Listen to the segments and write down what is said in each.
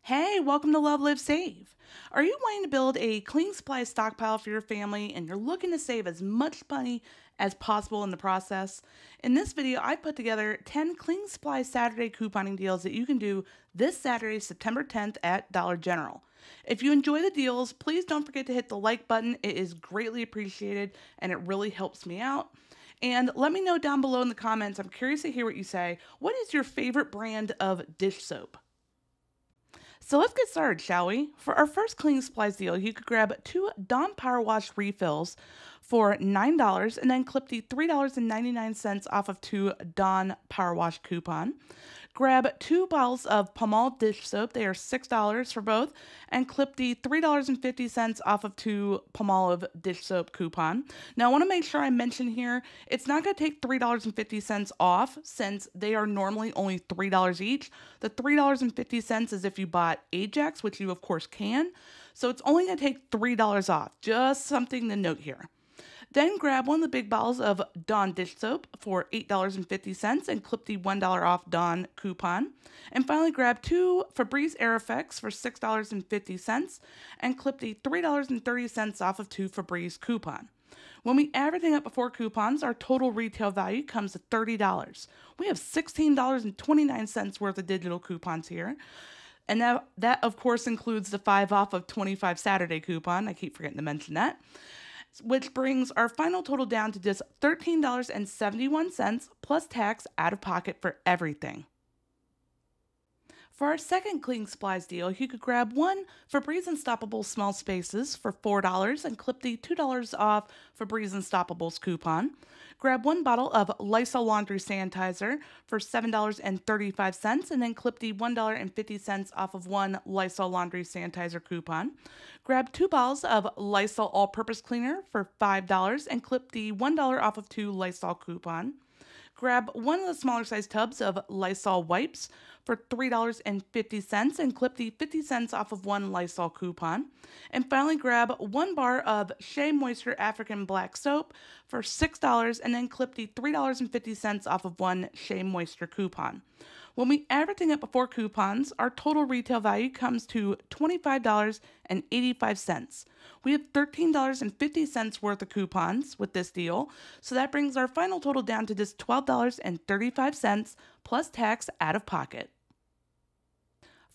Hey, welcome to Love, Live, Save. Are you wanting to build a cleaning supply stockpile for your family and you're looking to save as much money as possible in the process? In this video, I put together 10 cleaning supply Saturday couponing deals that you can do this Saturday, September 10th at Dollar General. If you enjoy the deals, please don't forget to hit the like button. It is greatly appreciated and it really helps me out. And let me know down below in the comments. I'm curious to hear what you say. What is your favorite brand of dish soap? So let's get started, shall we? For our first cleaning supplies deal, you could grab 2 Dawn Power Wash refills for $9 and then clip the $3.99 off of 2 Dawn Power Wash coupon. Grab 2 bottles of Palmolive dish soap, they are $6 for both, and clip the $3.50 off of 2 Palmolive dish soap coupon. Now I want to make sure I mention here, it's not going to take $3.50 off since they are normally only $3 each. The $3.50 is if you bought Ajax, which you of course can, so it's only going to take $3 off. Just something to note here. Then grab one of the big bottles of Dawn dish soap for $8.50 and clip the $1 off Dawn coupon. And finally grab 2 Febreze Air Effects for $6.50 and clip the $3.30 off of 2 Febreze coupon. When we add everything up before coupons, our total retail value comes to $30. We have $16.29 worth of digital coupons here. And that of course includes the 5 off of 25 Saturday coupon. I keep forgetting to mention that. Which brings our final total down to just $13.71 plus tax out of pocket for everything. For our second cleaning supplies deal, you could grab 1 Febreze Unstoppable Small Spaces for $4 and clip the $2 off Febreze Unstoppables coupon. Grab 1 bottle of Lysol Laundry Sanitizer for $7.35 and then clip the $1.50 off of 1 Lysol Laundry Sanitizer coupon. Grab 2 bottles of Lysol All-Purpose Cleaner for $5 and clip the $1 off of 2 Lysol coupon. Grab 1 of the smaller size tubs of Lysol wipes for $3.50 and clip the 50 cents off of 1 Lysol coupon. And finally grab 1 bar of Shea Moisture African Black Soap for $6 and then clip the $3.50 off of 1 Shea Moisture coupon. When we add everything up before coupons, our total retail value comes to $25.85. We have $13.50 worth of coupons with this deal, so that brings our final total down to just $12.35 plus tax out of pocket.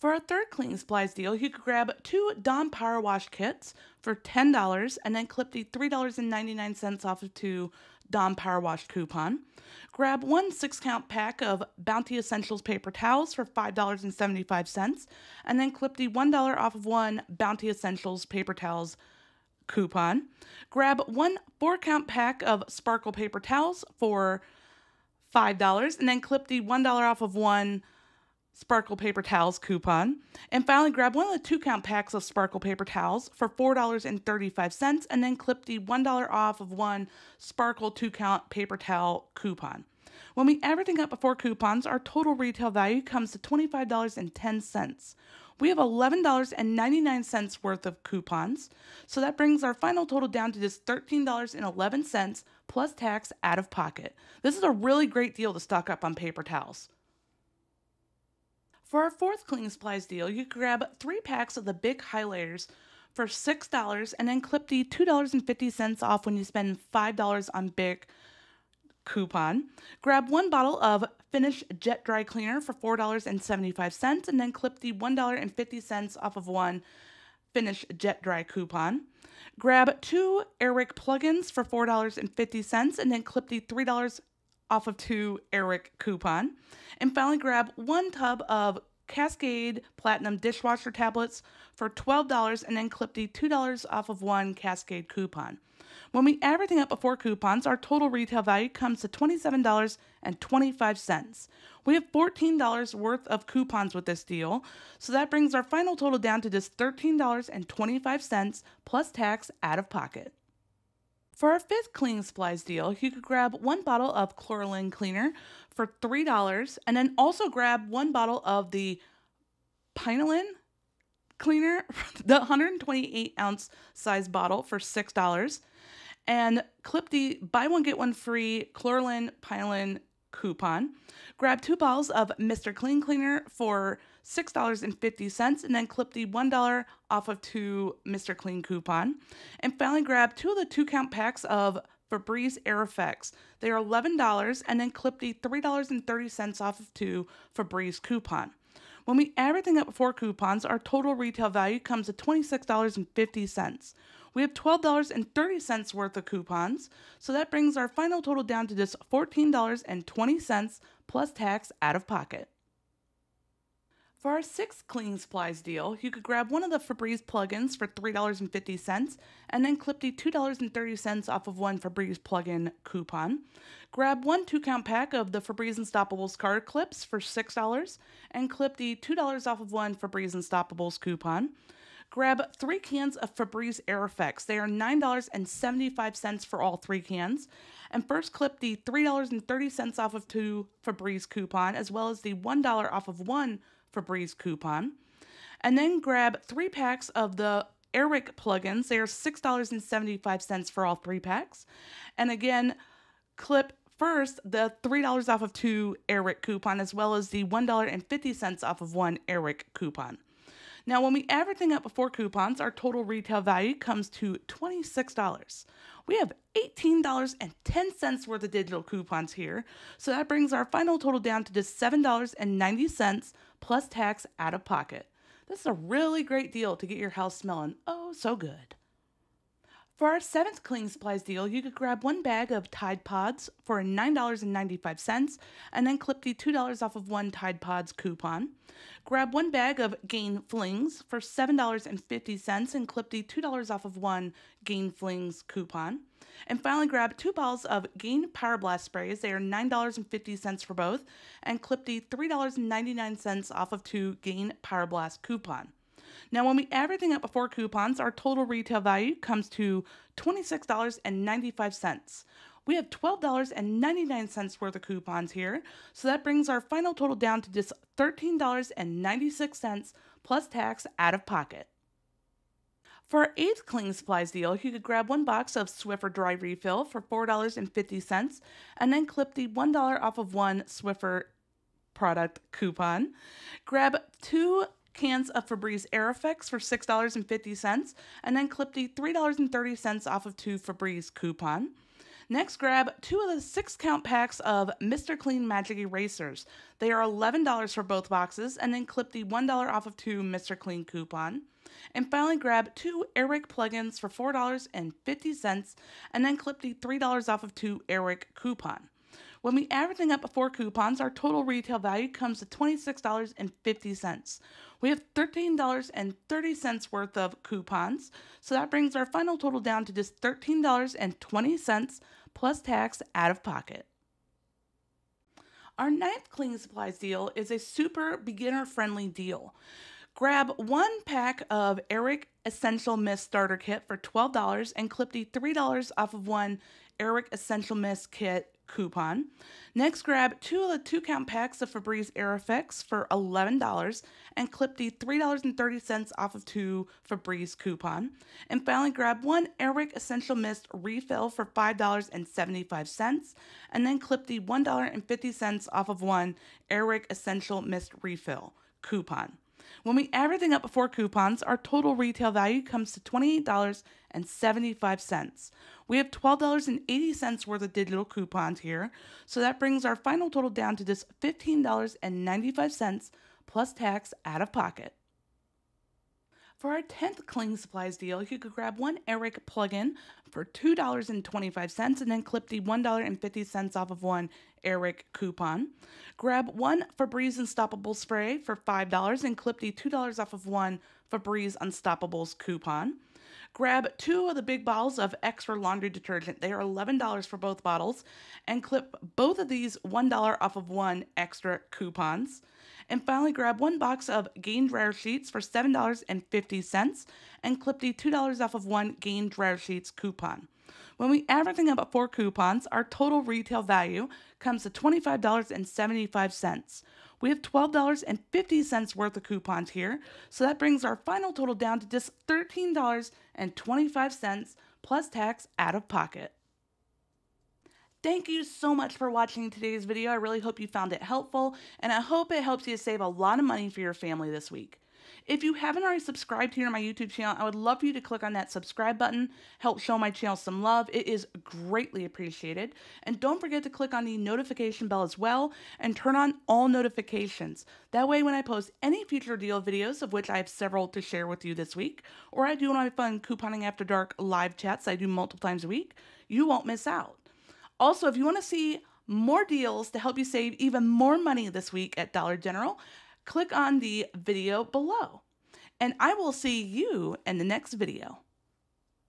For our third cleaning supplies deal, you could grab 2 Dawn Power Wash kits for $10 and then clip the $3.99 off of 2 Dawn Power Wash coupon. Grab 1 6-count pack of Bounty Essentials paper towels for $5.75 and then clip the $1 off of 1 Bounty Essentials paper towels coupon. Grab 1 4-count pack of Sparkle paper towels for $5 and then clip the $1 off of 1 Sparkle paper towels coupon. And finally grab 1 of the 2-count packs of Sparkle paper towels for $4.35 and then clip the $1 off of 1 Sparkle 2-count paper towel coupon. When we add everything up before coupons, our total retail value comes to $25.10. We have $11.99 worth of coupons, so that brings our final total down to just $13.11 plus tax out of pocket. This is a really great deal to stock up on paper towels. For our fourth cleaning supplies deal, you can grab 3 packs of the big highlighters for $6 and then clip the $2.50 off when you spend $5 on big coupon. Grab 1 bottle of Finish Jet Dry Cleaner for $4.75 and then clip the $1.50 off of 1 Finish Jet Dry coupon. Grab 2 Airwick plugins for $4.50 and then clip the $3 off of 2 Airwick coupon. And finally grab 1 tub of Cascade Platinum dishwasher tablets for $12 and then clip the $2 off of 1 Cascade coupon. When we add everything up before coupons, our total retail value comes to $27.25. We have $14 worth of coupons with this deal, so that brings our final total down to just $13.25 plus tax out of pocket. For our fifth cleaning supplies deal, you could grab 1 bottle of Chlorine Cleaner for $3 and then also grab 1 bottle of the Pinolin Cleaner, the 128-ounce size bottle for $6 and clip the buy one get one free Chlorine Pinolin coupon. Grab 2 bottles of Mr. Clean Cleaner for $6.50, and then clip the $1 off of 2 Mr. Clean coupon. And finally, grab 2 of the 2-count packs of Febreze Air Effects. They are $11, and then clip the $3.30 off of 2 Febreze coupon. When we add everything up before coupons, our total retail value comes to $26.50. We have $12.30 worth of coupons, so that brings our final total down to just $14.20 plus tax out of pocket. For our 6th cleaning supplies deal, you could grab one of the Febreze plugins for $3.50 and then clip the $2.30 off of 1 Febreze plugin coupon. Grab 1 2-count pack of the Febreze Unstoppables card clips for $6 and clip the $2 off of 1 Febreze Unstoppables coupon. Grab 3 cans of Febreze Air Effects. They are $9.75 for all 3 cans. And first clip the $3.30 off of 2 Febreze coupon, as well as the $1 off of 1 Febreze coupon. And then grab 3 packs of the Airwick plugins. They are $6.75 for all 3 packs. And again, clip first the $3 off of 2 Airwick coupon, as well as the $1.50 off of 1 Airwick coupon. Now, when we add everything up before coupons, our total retail value comes to $26. We have $18.10 worth of digital coupons here, so that brings our final total down to just $7.90 plus tax out of pocket. This is a really great deal to get your house smelling oh so good. For our 7th cleaning supplies deal, you could grab 1 bag of Tide Pods for $9.95 and then clip the $2 off of 1 Tide Pods coupon. Grab 1 bag of Gain Flings for $7.50 and clip the $2 off of 1 Gain Flings coupon. And finally, grab 2 bottles of Gain Power Blast sprays. They are $9.50 for both, and clip the $3.99 off of 2 Gain Power Blast coupon. Now, when we add everything up before coupons, our total retail value comes to $26.95. We have $12.99 worth of coupons here, so that brings our final total down to just $13.96 plus tax out of pocket. For our 8th cleaning supplies deal, you could grab 1 box of Swiffer Dry Refill for $4.50 and then clip the $1 off of 1 Swiffer product coupon. Grab 2 cans of Febreze Air Effects for $6.50 and then clip the $3.30 off of 2 Febreze coupon. Next, grab 2 of the 6-count packs of Mr. Clean Magic Erasers. They are $11 for both boxes, and then clip the $1 off of 2 Mr. Clean coupon. And finally, grab 2 Airwick plugins for $4.50 and then clip the $3 off of 2 Airwick coupon. When we add everything up before coupons, our total retail value comes to $26.50. We have $13.30 worth of coupons, so that brings our final total down to just $13.20 plus tax out of pocket. Our 9th cleaning supplies deal is a super beginner-friendly deal. Grab 1 pack of Airwick Essential Mist Starter Kit for $12 and clip the $3 off of 1 Airwick Essential Mist Kit coupon. Next, grab 2 of the 2-count packs of Febreze Air Effects for $11 and clip the $3.30 off of 2 Febreze coupon. And finally, grab 1 Airwick Essential Mist refill for $5.75 and then clip the $1.50 off of 1 Airwick Essential Mist refill coupon. When we add everything up before coupons, our total retail value comes to $28.75. We have $12.80 worth of digital coupons here, so that brings our final total down to just $15.95 plus tax out of pocket. For our 10th cleaning supplies deal, you could grab 1 Airwick plug-in for $2.25 and then clip the $1.50 off of 1 Airwick coupon. Grab 1 Febreze Unstoppable spray for $5 and clip the $2 off of 1 Febreze Unstoppables coupon. Grab 2 of the big bottles of extra laundry detergent. They are $11 for both bottles, and clip both of these $1 off of 1 extra coupons. And finally, grab 1 box of Gain Dryer Sheets for $7.50 and clip the $2 off of 1 Gain Dryer Sheets coupon. When we add everything up at 4 coupons, our total retail value comes to $25.75. We have $12.50 worth of coupons here, so that brings our final total down to just $13.25 plus tax out of pocket. Thank you so much for watching today's video. I really hope you found it helpful, and I hope it helps you to save a lot of money for your family this week. If you haven't already subscribed here to my YouTube channel, I would love for you to click on that subscribe button, help show my channel some love. It is greatly appreciated. And don't forget to click on the notification bell as well and turn on all notifications. That way when I post any future deal videos, of which I have several to share with you this week, or I do one of my fun couponing after dark live chats I do multiple times a week, you won't miss out. Also, if you want to see more deals to help you save even more money this week at Dollar General, click on the video below. And I will see you in the next video.